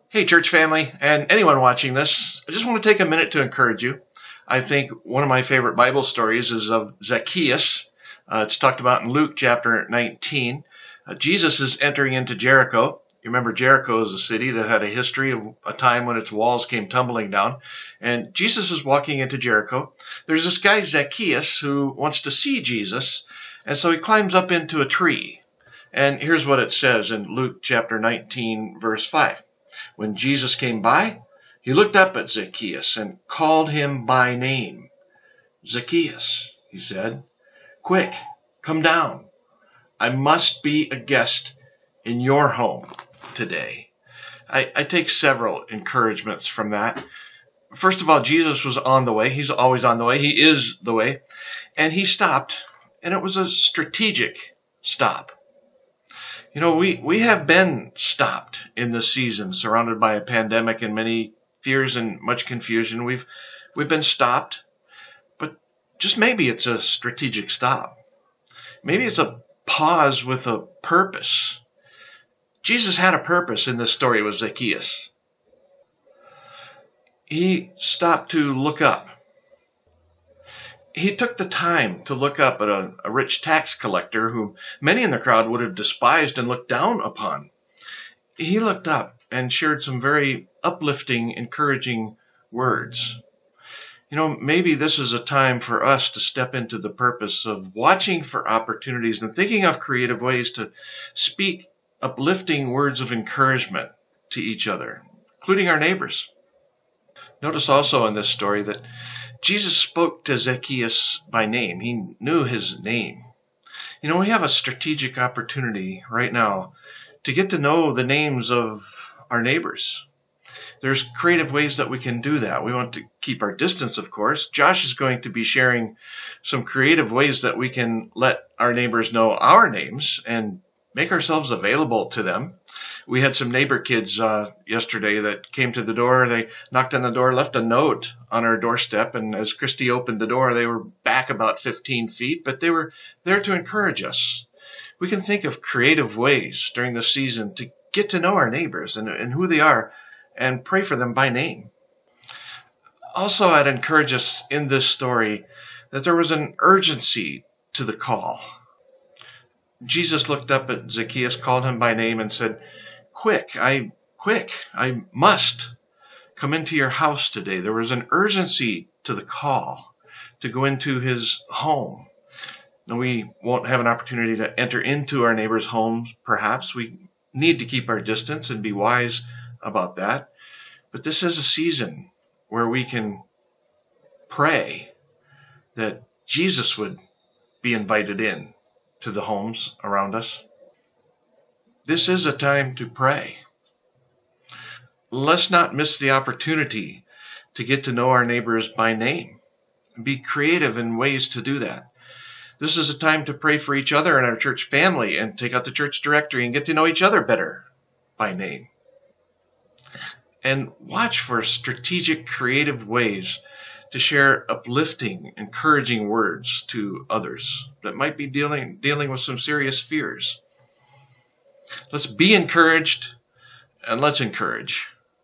Hey, church family, and anyone watching this, I just want to take a minute to encourage you. I think one of my favorite Bible stories is of Zacchaeus. It's talked about in Luke chapter 19. Jesus is entering into Jericho. You remember Jericho is a city that had a history of a time when its walls came tumbling down. And Jesus is walking into Jericho. There's this guy, Zacchaeus, who wants to see Jesus, and so he climbs up into a tree. And here's what it says in Luke chapter 19, verse 5. When Jesus came by, he looked up at Zacchaeus and called him by name. Zacchaeus, he said, quick, come down. I must be a guest in your home today. I take several encouragements from that. First of all, Jesus was on the way. He's always on the way. He is the way. And he stopped, and it was a strategic stop. You know, we have been stopped in this season, surrounded by a pandemic and many fears and much confusion. We've been stopped, but just maybe it's a strategic stop. Maybe it's a pause with a purpose. Jesus had a purpose in this story with Zacchaeus. He stopped to look up. He took the time to look up at a rich tax collector who many in the crowd would have despised and looked down upon. He looked up and shared some very uplifting, encouraging words. You know, maybe this is a time for us to step into the purpose of watching for opportunities and thinking of creative ways to speak uplifting words of encouragement to each other, including our neighbors. Notice also in this story that Jesus spoke to Zacchaeus by name. He knew his name. You know, we have a strategic opportunity right now to get to know the names of our neighbors. There's creative ways that we can do that. We want to keep our distance, of course. Josh is going to be sharing some creative ways that we can let our neighbors know our names and make ourselves available to them. We had some neighbor kids yesterday that came to the door. They knocked on the door, left a note on our doorstep, and as Christy opened the door, they were back about 15 feet, but they were there to encourage us. We can think of creative ways during the season to get to know our neighbors and who they are and pray for them by name. Also, I'd encourage us in this story that there was an urgency to the call. Jesus looked up at Zacchaeus, called him by name, and said, Quick, I must come into your house today. There was an urgency to the call to go into his home. Now, we won't have an opportunity to enter into our neighbors' homes, perhaps. We need to keep our distance and be wise about that. But this is a season where we can pray that Jesus would be invited in to the homes around us. This is a time to pray. Let's not miss the opportunity to get to know our neighbors by name. Be creative in ways to do that. This is a time to pray for each other and our church family and take out the church directory and get to know each other better by name. And watch for strategic, creative ways to share uplifting, encouraging words to others that might be dealing with some serious fears. Let's be encouraged, and let's encourage.